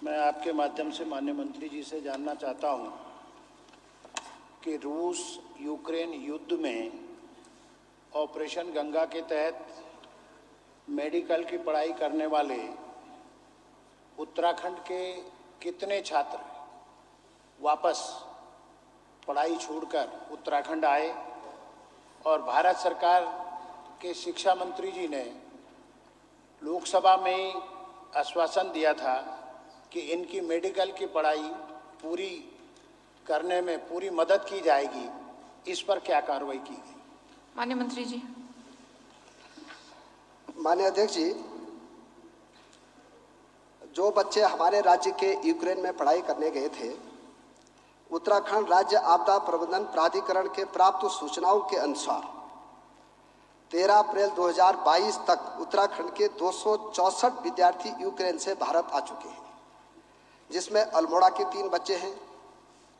मैं आपके माध्यम से माननीय मंत्री जी से जानना चाहता हूं कि रूस यूक्रेन युद्ध में ऑपरेशन गंगा के तहत मेडिकल की पढ़ाई करने वाले उत्तराखंड के कितने छात्र वापस पढ़ाई छोड़कर उत्तराखंड आए और भारत सरकार के शिक्षा मंत्री जी ने लोकसभा में आश्वासन दिया था कि इनकी मेडिकल की पढ़ाई पूरी करने में पूरी मदद की जाएगी, इस पर क्या कार्रवाई की गई? माननीय मंत्री जी। माननीय अध्यक्ष जी, जो बच्चे हमारे राज्य के यूक्रेन में पढ़ाई करने गए थे, उत्तराखंड राज्य आपदा प्रबंधन प्राधिकरण के प्राप्त सूचनाओं के अनुसार 13 अप्रैल 2022 तक उत्तराखंड के 264 विद्यार्थी यूक्रेन से भारत आ चुके हैं, जिसमें अल्मोड़ा के 3 बच्चे हैं,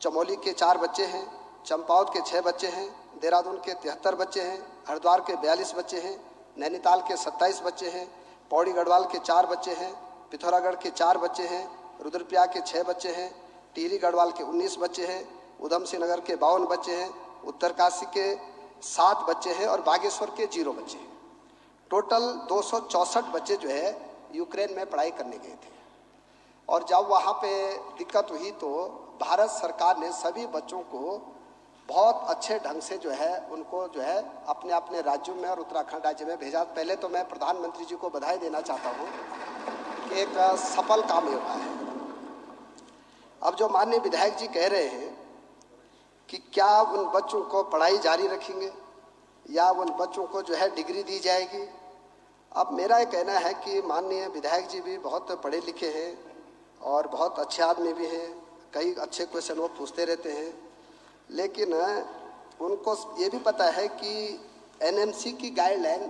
चमोली के 4 बच्चे हैं, चंपावत के 6 बच्चे हैं, देहरादून के 73 बच्चे हैं, हरिद्वार के 42 बच्चे हैं, नैनीताल के 27 बच्चे हैं, पौड़ी गढ़वाल के 4 बच्चे हैं, पिथौरागढ़ के 4 बच्चे हैं, रुद्रप्रयाग के 6 बच्चे हैं, टिहरी गढ़वाल के 19 बच्चे हैं, उधम सिंह नगर के 52 बच्चे हैं, उत्तरकाशी के 7 बच्चे हैं और बागेश्वर के 0 बच्चे हैं। टोटल 264 बच्चे जो है यूक्रेन में पढ़ाई करने गए थे। और जब वहाँ पे दिक्कत हुई तो भारत सरकार ने सभी बच्चों को बहुत अच्छे ढंग से जो है उनको जो है अपने अपने राज्यों में और उत्तराखंड राज्य में भेजा। पहले तो मैं प्रधानमंत्री जी को बधाई देना चाहता हूँ कि एक सफल काम ये हुआ है। अब जो माननीय विधायक जी कह रहे हैं कि क्या उन बच्चों को पढ़ाई जारी रखेंगे या उन बच्चों को जो है डिग्री दी जाएगी। अब मेरा ये कहना है कि माननीय विधायक जी भी बहुत पढ़े लिखे हैं और बहुत अच्छे आदमी भी हैं, कई अच्छे क्वेश्चन वो पूछते रहते हैं, लेकिन उनको ये भी पता है कि एनएमसी की गाइडलाइन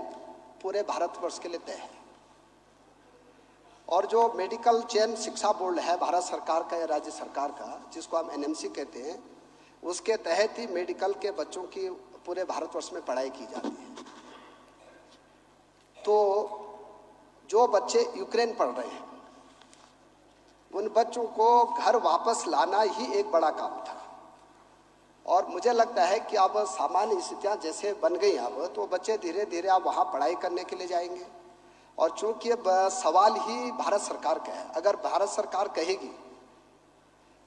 पूरे भारतवर्ष के लिए तय है और जो मेडिकल चयन शिक्षा बोर्ड है भारत सरकार का या राज्य सरकार का, जिसको हम एनएमसी कहते हैं, उसके तहत ही मेडिकल के बच्चों की पूरे भारतवर्ष में पढ़ाई की जाती है। तो जो बच्चे यूक्रेन पढ़ रहे हैं उन बच्चों को घर वापस लाना ही एक बड़ा काम था और मुझे लगता है कि अब सामान्य स्थितियाँ जैसे बन गई अब तो बच्चे धीरे धीरे अब वहाँ पढ़ाई करने के लिए जाएंगे। और चूंकि अब सवाल ही भारत सरकार का है, अगर भारत सरकार कहेगी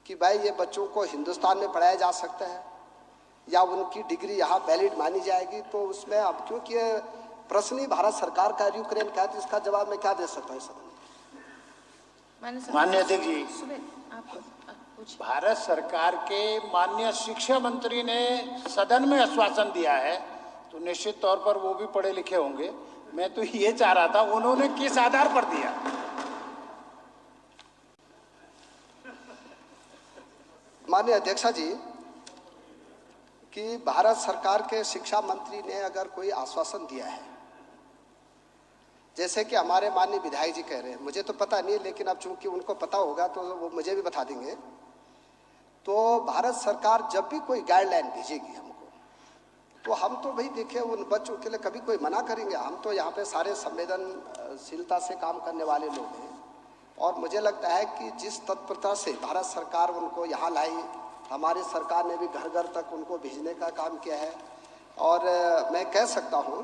कि भाई ये बच्चों को हिंदुस्तान में पढ़ाया जा सकता है या उनकी डिग्री यहाँ वैलिड मानी जाएगी, तो उसमें अब क्योंकि प्रश्न ही भारत सरकार का यूक्रेन का है, तो इसका जवाब मैं क्या दे सकता हूँ सदन। माननीय अध्यक्ष जी, भारत सरकार के माननीय शिक्षा मंत्री ने सदन में आश्वासन दिया है, तो निश्चित तौर पर वो भी पढ़े लिखे होंगे। मैं तो ये चाह रहा था उन्होंने किस आधार पर दिया। माननीय अध्यक्षा जी कि भारत सरकार के शिक्षा मंत्री ने अगर कोई आश्वासन दिया है, जैसे कि हमारे माननीय विधायक जी कह रहे हैं, मुझे तो पता नहीं, लेकिन अब चूंकि उनको पता होगा तो वो मुझे भी बता देंगे। तो भारत सरकार जब भी कोई गाइडलाइन भेजेगी हमको, तो हम तो भाई देखिए उन बच्चों के लिए कभी कोई मना करेंगे। हम तो यहाँ पे सारे संवेदनशीलता से काम करने वाले लोग हैं और मुझे लगता है कि जिस तत्परता से भारत सरकार उनको यहाँ लाई, हमारी सरकार ने भी घर घर तक उनको भेजने का काम किया है। और मैं कह सकता हूँ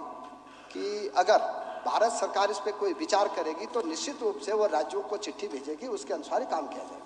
कि अगर भारत सरकार इस पर कोई विचार करेगी तो निश्चित रूप से वो राज्यों को चिट्ठी भेजेगी, उसके अनुसार ही काम किया जाएगा।